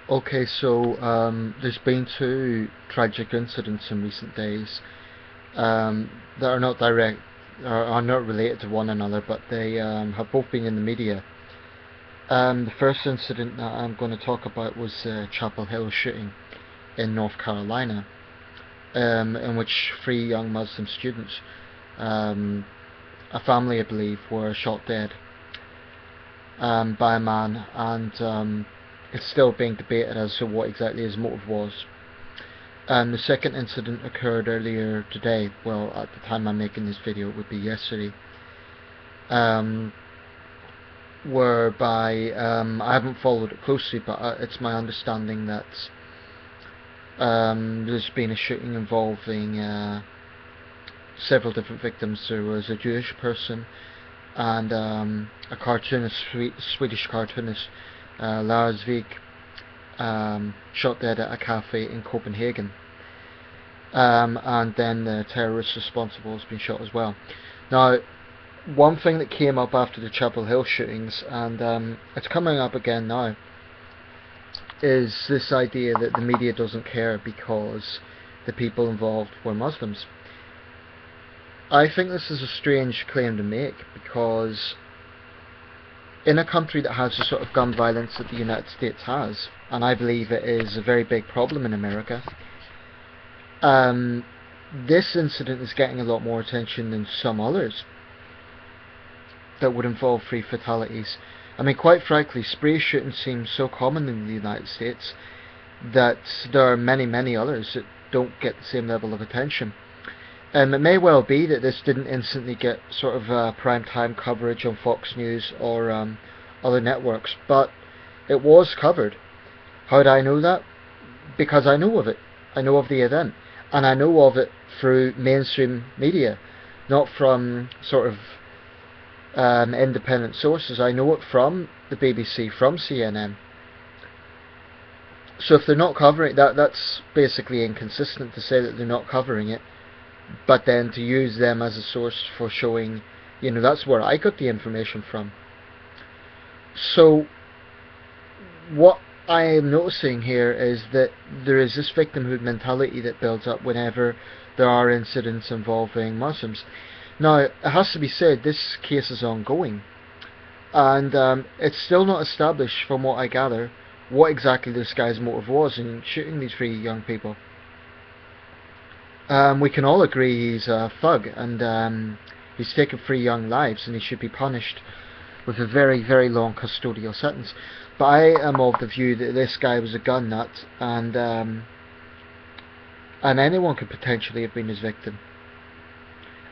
Okay, so there's been two tragic incidents in recent days that are not direct, are not related to one another, but they have both been in the media. The first incident that I'm going to talk about was the Chapel Hill shooting in North Carolina, in which three young Muslim students, um, a family I believe, were shot dead by a man, and it's still being debated as to what exactly his motive was. The second incident occurred earlier today. Well, at the time I'm making this video, it would be yesterday. Um, whereby I haven't followed it closely, but it's my understanding that there's been a shooting involving several different victims. There was a Jewish person and a cartoonist, Swedish cartoonist, Lars Vig, shot dead at a cafe in Copenhagen. And then the terrorist responsible has been shot as well. Now, one thing that came up after the Chapel Hill shootings, and it's coming up again now, is this idea that the media doesn't care because the people involved were Muslims. I think this is a strange claim to make, because in a country that has the sort of gun violence that the United States has, and I believe it is a very big problem in America, this incident is getting a lot more attention than some others that would involve three fatalities. I mean, quite frankly, spray shooting seems so common in the United States that there are many others that don't get the same level of attention. It may well be that this didn't instantly get sort of prime time coverage on Fox News or other networks, but it was covered. How do I know that? Because I know of it. I know of the event, and I know of it through mainstream media, not from sort of independent sources. I know it from the BBC, from CNN. So if they're not covering it, that's basically inconsistent to say that they're not covering it, but then to use them as a source for showing, that's where I got the information from. So what I am noticing here is that there is this victimhood mentality that builds up whenever there are incidents involving Muslims. Now, it has to be said, this case is ongoing, and it's still not established, from what I gather, what exactly this guy's motive was in shooting these three young people. We can all agree he's a thug, and he's taken three young lives, and he should be punished with a very long custodial sentence. But I am of the view that this guy was a gun nut, and anyone could potentially have been his victim.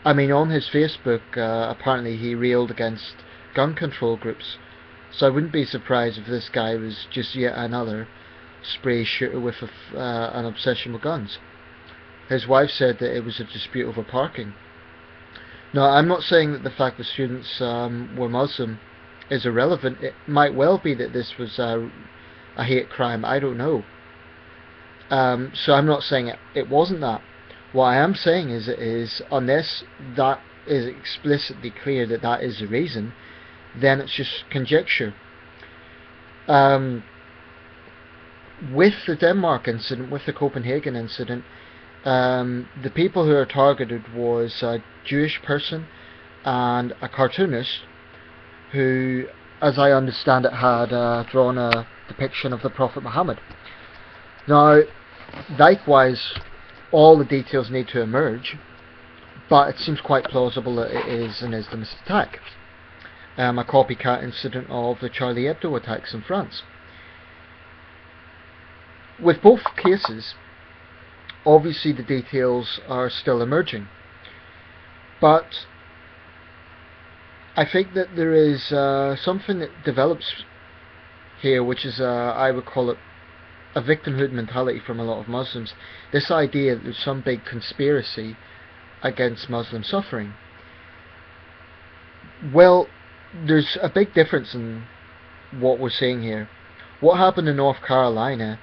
I mean, on his Facebook, apparently he railed against gun control groups, so I wouldn't be surprised if this guy was just yet another spray shooter with an obsession with guns. His wife said that it was a dispute over parking. Now, I'm not saying that the fact that students were Muslim is irrelevant. It might well be that this was a hate crime, I don't know. So I'm not saying it wasn't that. What I am saying is unless that is explicitly clear that that is the reason, then it's just conjecture. With the Denmark incident, with the Copenhagen incident, the people who are targeted was a Jewish person and a cartoonist who, as I understand it, had drawn a depiction of the Prophet Muhammad. Now, likewise, all the details need to emerge, but it seems quite plausible that it is an Islamist attack, a copycat incident of the Charlie Hebdo attacks in France. With both cases, obviously the details are still emerging, but I think that there is something that develops here, which is, I would call it, a victimhood mentality from a lot of Muslims. This idea that there's some big conspiracy against Muslim suffering. Well, there's a big difference in what we're seeing here. What happened in North Carolina,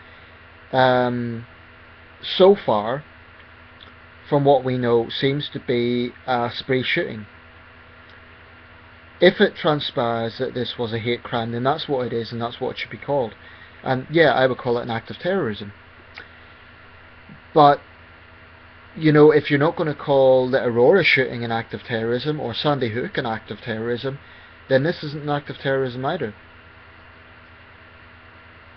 so far, from what we know, seems to be a spree shooting. If it transpires that this was a hate crime, then that's what it is, and that's what it should be called. And yeah, I would call it an act of terrorism. But, if you're not going to call the Aurora shooting an act of terrorism or Sandy Hook an act of terrorism, then this isn't an act of terrorism either.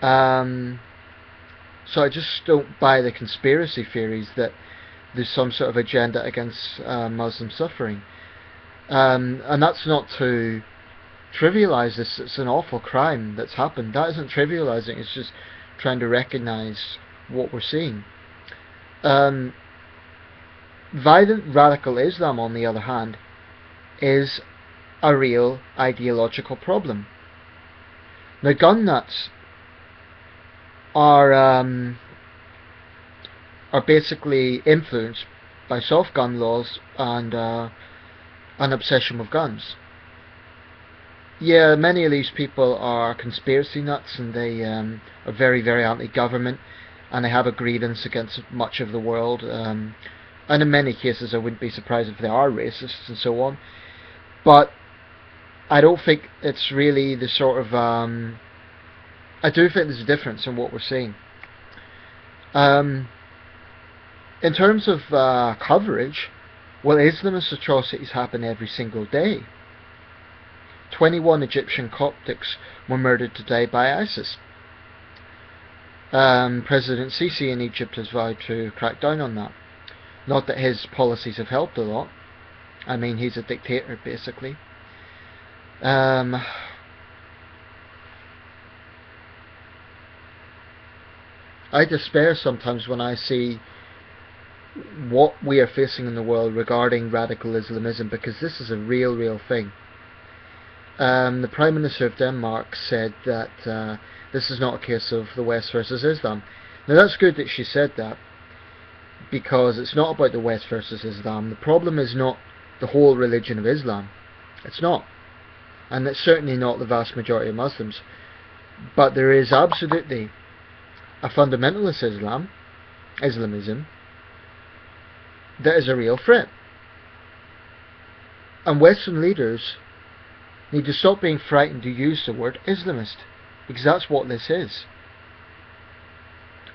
So I just don't buy the conspiracy theories that there's some sort of agenda against Muslim suffering. And that's not to trivialize this. It's an awful crime that's happened. That isn't trivializing, it's just trying to recognize what we're seeing. Violent radical Islam, on the other hand, is a real ideological problem. Now, gun nuts are basically influenced by soft gun laws and an obsession with guns. Yeah, many of these people are conspiracy nuts, and they are very, very anti-government, and they have a grievance against much of the world. And in many cases, I wouldn't be surprised if they are racists and so on. But I don't think it's really the sort of I do think there's a difference in what we're seeing. In terms of coverage, well, Islamist atrocities happen every single day. 21 Egyptian Coptics were murdered today by ISIS. President Sisi in Egypt has vowed to crack down on that. Not that his policies have helped a lot. I mean, he's a dictator, basically. I despair sometimes when I see what we are facing in the world regarding radical Islamism, because this is a real thing. The Prime Minister of Denmark said that this is not a case of the West versus Islam. Now, that's good that she said that, because it's not about the West versus Islam. The problem is not the whole religion of Islam. It's not. And it's certainly not the vast majority of Muslims. But there is absolutely a fundamentalist Islamism, that is a real threat. And Western leaders need to stop being frightened to use the word Islamist, because that's what this is.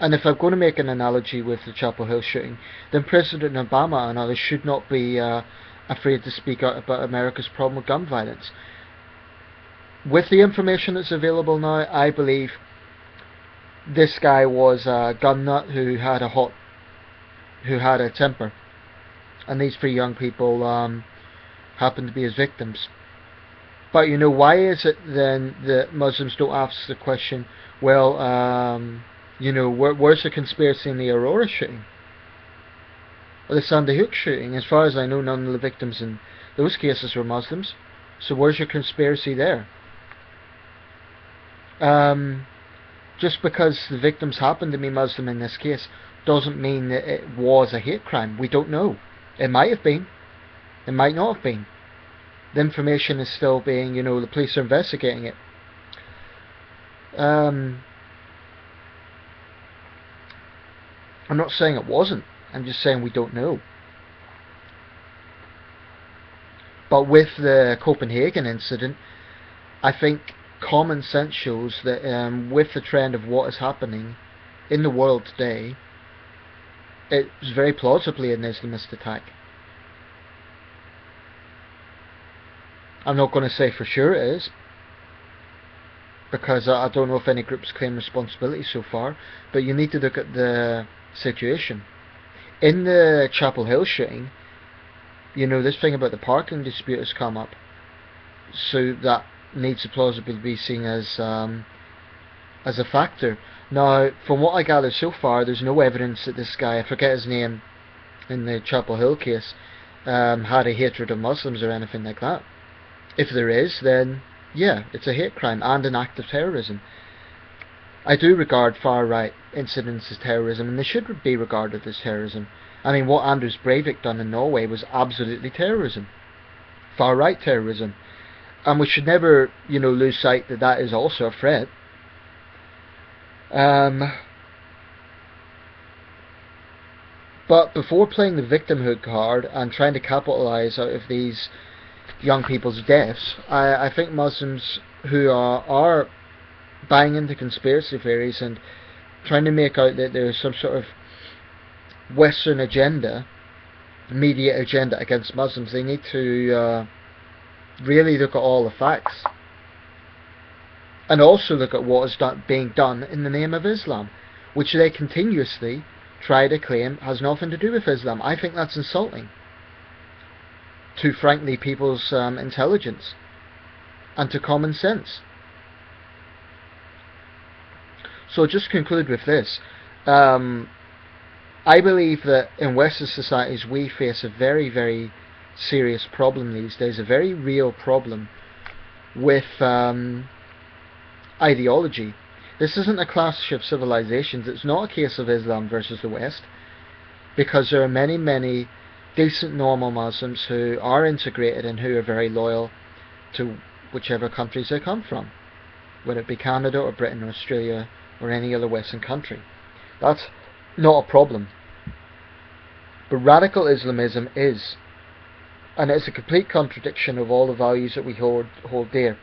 And if I'm going to make an analogy with the Chapel Hill shooting, then President Obama and others should not be afraid to speak out about America's problem with gun violence. With the information that's available now, I believe this guy was a gun nut who had a temper, and these 3 young people happened to be his victims. But why is it then that Muslims don't ask the question, well, where's the conspiracy in the Aurora shooting? Or the Sandy Hook shooting? As far as I know, none of the victims in those cases were Muslims. So where's your conspiracy there? Just because the victims happened to be Muslim in this case doesn't mean that it was a hate crime. We don't know. It might have been. It might not have been. The information is still being, the police are investigating it. I'm not saying it wasn't. I'm just saying we don't know. But with the Copenhagen incident, I think common sense shows that with the trend of what is happening in the world today, it's very plausibly an Islamist attack. I'm not going to say for sure it is, because I don't know if any groups claim responsibility so far, but you need to look at the situation. In the Chapel Hill shooting, this thing about the parking dispute has come up, so that needs to plausibly be seen as a factor. Now, from what I gather so far, there's no evidence that this guy, I forget his name, in the Chapel Hill case, had a hatred of Muslims or anything like that. If there is, then yeah, it's a hate crime and an act of terrorism. I do regard far-right incidents as terrorism, and they should be regarded as terrorism. I mean, what Anders Breivik done in Norway was absolutely terrorism. Far-right terrorism. And we should never, lose sight that that is also a threat. But before playing the victimhood card and trying to capitalise out of these young people's deaths, I think Muslims who are buying into conspiracy theories and trying to make out that there's some sort of Western agenda, media agenda against Muslims. They need to really look at all the facts, and also look at what is being done in the name of Islam, which they continuously try to claim has nothing to do with Islam. I think that's insulting to, frankly, people's intelligence and to common sense. So just conclude with this. I believe that in Western societies we face a very, very serious problem these days, a very real problem with ideology. This isn't a clash of civilizations. It's not a case of Islam versus the West, because there are many, many decent, normal Muslims who are integrated and who are very loyal to whichever countries they come from, whether it be Canada or Britain or Australia or any other Western country. That's not a problem. But radical Islamism is, and it's a complete contradiction of all the values that we hold dear.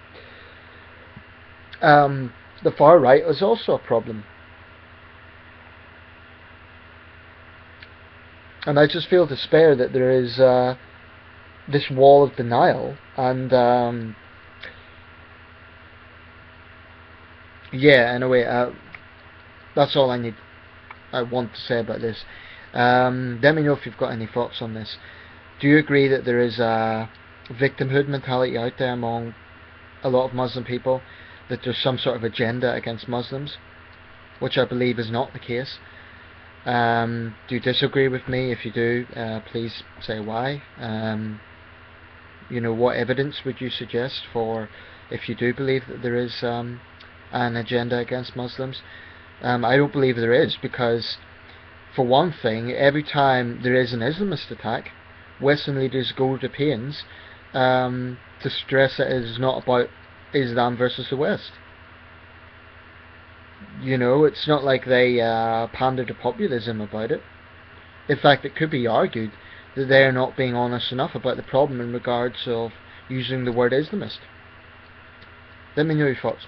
The far right is also a problem. And I just feel despair that there is this wall of denial, and yeah, anyway, that's all I want to say about this. Let me know if you've got any thoughts on this. Do you agree that there is a victimhood mentality out there among a lot of Muslim people, that there's some sort of agenda against Muslims, which I believe is not the case? Do you disagree with me? If you do, please say why. What evidence would you suggest for if you do believe that there is an agenda against Muslims? I don't believe there is, because for one thing, every time there is an Islamist attack, Western leaders go to pains to stress that it is not about Islam versus the West. It's not like they pander to populism about it. In fact, it could be argued that they are not being honest enough about the problem in regards of using the word Islamist. Let me know your thoughts.